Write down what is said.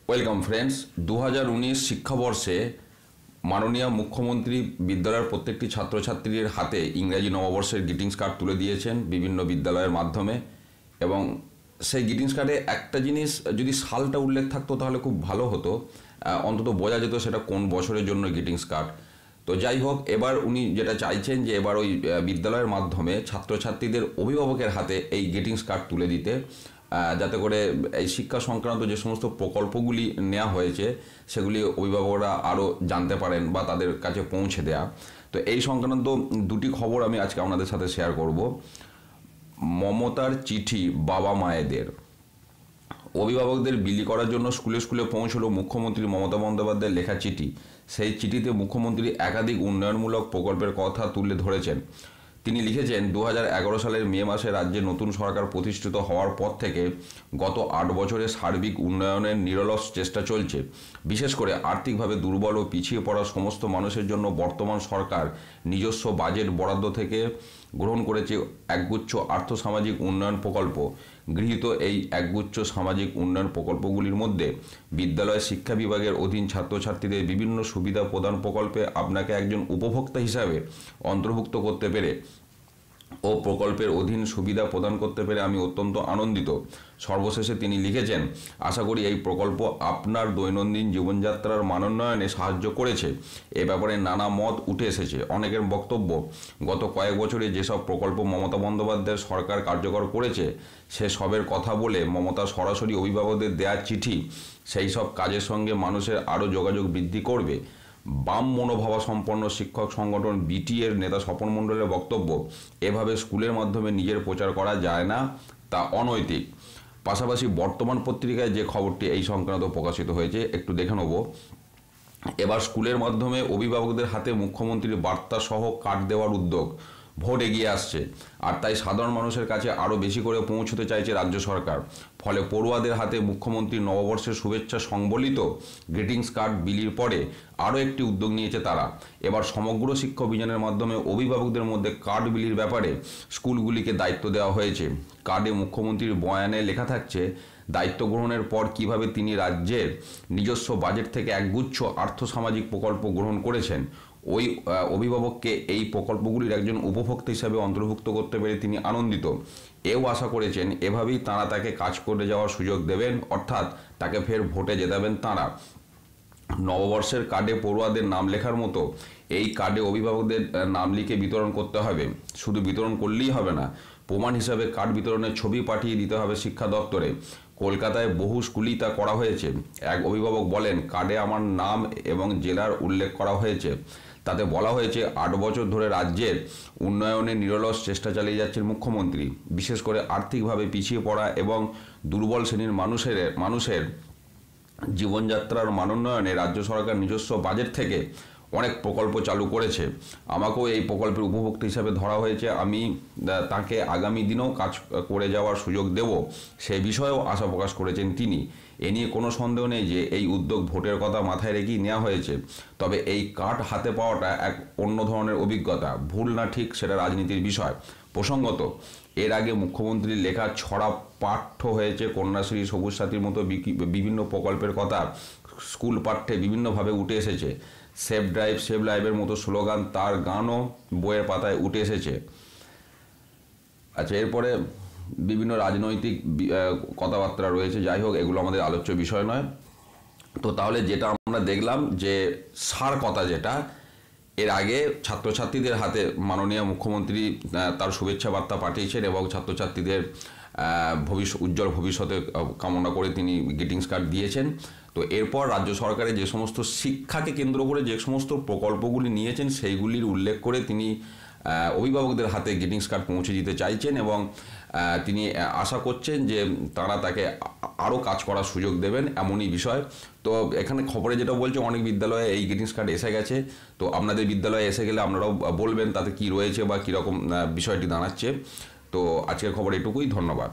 Welcome friends. 2019 শিক্ষাবর্ষে মাননীয় মুখ্যমন্ত্রী বিদ্যালয়ের প্রত্যেকটি ছাত্রছাত্রীর হাতে ইংরাজি নববর্ষের গ্রিটিংস কার্ড তুলে দিয়েছেন বিভিন্ন বিদ্যালয়ের মাধ্যমে। এবং সেই গ্রিটিংস কার্ডে একটা জিনিস যদি সালটা উল্লেখ থাকতো তাহলে খুব ভালো হতো, অন্তত বোঝা যেত সেটা কোন বছরের জন্য গ্রিটিংস কার্ড। তো যাই হোক, এবার উনি যেটা চাইছেন যে এবার ওই বিদ্যালয়ের মাধ্যমে ছাত্রছাত্রীদের অভিভাবকের হাতে এই গ্রিটিংস কার্ড তুলে দিতে, যাতে করে এই শিক্ষা সংক্রান্ত যে সমস্ত প্রকল্পগুলি নেওয়া হয়েছে সেগুলি অভিভাবকরা আরও জানতে পারেন বা তাদের কাছে পৌঁছে দেয়া। তো এই সংক্রান্ত দুটি খবর আমি আজকে আপনাদের সাথে শেয়ার করব। মমতার চিঠি বাবা মায়েদের। অভিভাবকদের বিলি করার জন্য স্কুলে স্কুলে পৌঁছলো মুখ্যমন্ত্রী মমতা বন্দ্যোপাধ্যায়ের লেখা চিঠি। সেই চিঠিতে মুখ্যমন্ত্রী একাধিক উন্নয়নমূলক প্রকল্পের কথা তুলে ধরেছেন। তিনি লিখেছেন, 2011 সালের মে মাসে রাজ্যে নতুন সরকার প্রতিষ্ঠিত হওয়ার পর থেকে গত 8 বছরে সার্বিক উন্নয়নের নিরলস চেষ্টা চলছে। বিশেষ করে আর্থিকভাবে দুর্বল ও পিছিয়ে পড়া সমস্ত মানুষের জন্য বর্তমান সরকার নিজস্ব বাজেট বরাদ্দ থেকে গ্রহণ করেছে একগুচ্ছ আর্থসামাজিক উন্নয়ন প্রকল্প। গৃহীত এই একগুচ্ছ সামাজিক উন্নয়ন প্রকল্পগুলির মধ্যে বিদ্যালয় শিক্ষা বিভাগের অধীন ছাত্রছাত্রীদের বিভিন্ন সুবিধা প্রদান প্রকল্পে আপনাকে একজন উপভোক্তা হিসাবে অন্তর্ভুক্ত করতে পেরে ও প্রকল্পের অধীন সুবিধা প্রদান করতে পেরে আমি অত্যন্ত আনন্দিত। সর্বশেষে তিনি লিখেছেন, আশা করি এই প্রকল্প আপনার দৈনন্দিন জীবনযাত্রার মানোন্নয়নে সাহায্য করেছে। এ ব্যাপারে নানা মত উঠে এসেছে। অনেকের বক্তব্য, গত কয়েক বছরে যেসব প্রকল্প মমতা বন্দ্যোপাধ্যায়ের সরকার কার্যকর করেছে সে সবের কথা বলে মমতা সরাসরি অভিভাবকদের দেওয়ার চিঠি সেই সব কাজের সঙ্গে মানুষের আরও যোগাযোগ বৃদ্ধি করবে। বাম মনোভাবাসম্পন্ন শিক্ষক সংগঠন বিটিএর নেতা স্বপন মণ্ডলের বক্তব্য, এভাবে স্কুলের মাধ্যমে নিজের প্রচার করা যায় না, তা অনৈতিক। পাশাপাশি বর্তমান পত্রিকায় যে খবরটি এই সংক্রান্ত প্রকাশিত হয়েছে একটু দেখে নেব। এবার স্কুলের মাধ্যমে অভিভাবকদের হাতে মুখ্যমন্ত্রীর বার্তা সহ কার্ড দেওয়ার উদ্যোগ। ভোট এগিয়ে আসছে আর তাই সাধারণ মানুষের কাছে আরও বেশি করে পৌঁছতে চাইছে রাজ্য সরকার। ফলে পড়ুয়াদের হাতে মুখ্যমন্ত্রীর নববর্ষের শুভেচ্ছা সংবলিত গ্রিটিংস কার্ড বিলির পরে আরও একটি উদ্যোগ নিয়েছে তারা। এবার সমগ্র শিক্ষা অভিযানের মাধ্যমে অভিভাবকদের মধ্যে কার্ড বিলির ব্যাপারে স্কুলগুলিকে দায়িত্ব দেওয়া হয়েছে। কার্ডে মুখ্যমন্ত্রীর বয়ানে লেখা থাকছে, দায়িত্ব গ্রহণের পর কিভাবে তিনি রাজ্যের নিজস্ব বাজেট থেকে একগুচ্ছ আর্থসামাজিক প্রকল্প গ্রহণ করেছেন। ওই অভিভাবককে এই প্রকল্পগুলির একজন উপভোক্তা হিসাবে অন্তর্ভুক্ত করতে পেরে তিনি আনন্দিত। এও আশা করেছেন এভাবেই তাঁরা তাকে কাজ করে যাওয়ার সুযোগ দেবেন, অর্থাৎ তাকে ফের ভোটে জেতাবেন তাঁরা। নববর্ষের কার্ডে পড়ুয়াদের নাম লেখার মতো এই কার্ডে অভিভাবকদের নাম লিখে বিতরণ করতে হবে। শুধু বিতরণ করলেই হবে না, প্রমাণ হিসাবে কার্ড বিতরণের ছবি পাঠিয়ে দিতে হবে শিক্ষা দপ্তরে। কলকাতায় বহু স্কুলেই তা করা হয়েছে। এক অভিভাবক বলেন, কার্ডে আমার নাম এবং জেলার উল্লেখ করা হয়েছে। তাতে বলা হয়েছে 8 বছর ধরে রাজ্যের উন্নয়নে নিরলস চেষ্টা চালিয়ে যাচ্ছেন মুখ্যমন্ত্রী। বিশেষ করে আর্থিকভাবে পিছিয়ে পড়া এবং দুর্বল শ্রেণীর মানুষের জীবনযাত্রার মানোন্নয়নে রাজ্য সরকার নিজস্ব বাজেট থেকে অনেক প্রকল্প চালু করেছে। আমাকেও এই প্রকল্পের উপভোক্তা হিসাবে ধরা হয়েছে। আমি তাকে আগামী দিনেও কাজ করে যাওয়ার সুযোগ দেব, সে বিষয়েও আশা প্রকাশ করেছেন তিনি। এ নিয়ে কোনো সন্দেহ নেই যে এই উদ্যোগ ভোটের কথা মাথায় রেখেই নেওয়া হয়েছে। তবে এই কার্ড হাতে পাওয়াটা এক অন্য ধরনের অভিজ্ঞতা। ভুল না ঠিক সেটা রাজনীতির বিষয়। প্রসঙ্গত, এর আগে মুখ্যমন্ত্রীর লেখা ছড়া পাঠ্য হয়েছে কন্যাশ্রী, সবুজ সাথীর মতো বিভিন্ন প্রকল্পের কথা স্কুল পাঠ্যে বিভিন্নভাবে উঠে এসেছে। সেভ ড্রাইভ সেভ লাইভের মতো স্লোগান তার গানও বইয়ের পাতায় উঠে এসেছে। আচ্ছা, এরপরে বিভিন্ন রাজনৈতিক কথাবার্তা রয়েছে। যাই হোক, এগুলো আমাদের আলোচ্য বিষয় নয়। তো তাহলে যেটা আমরা দেখলাম যে সার কথা যেটা, এর আগে ছাত্রছাত্রীদের হাতে মাননীয় মুখ্যমন্ত্রী তার শুভেচ্ছা বার্তা পাঠিয়েছেন এবং ছাত্রছাত্রীদের উজ্জ্বল ভবিষ্যতে কামনা করে তিনি গ্রিটিংস কার্ড দিয়েছেন। তো এরপর রাজ্য সরকারের যে সমস্ত শিক্ষাকে কেন্দ্র করে যে সমস্ত প্রকল্পগুলি নিয়েছেন সেইগুলির উল্লেখ করে তিনি অভিভাবকদের হাতে গ্রিটিংস কার্ড পৌঁছে দিতে চাইছেন এবং তিনি আশা করছেন যে তারা তাকে আরও কাজ করার সুযোগ দেবেন, এমনই বিষয়। তো এখানে খবরে যেটা বলছে, অনেক বিদ্যালয়ে এই গ্রিটিংস কার্ড এসে গেছে। তো আপনাদের বিদ্যালয়ে এসে গেলে আপনারাও বলবেন তাতে কি রয়েছে বা কীরকম বিষয়টি দাঁড়াচ্ছে। তো আজকের খবর এটুকুই। ধন্যবাদ।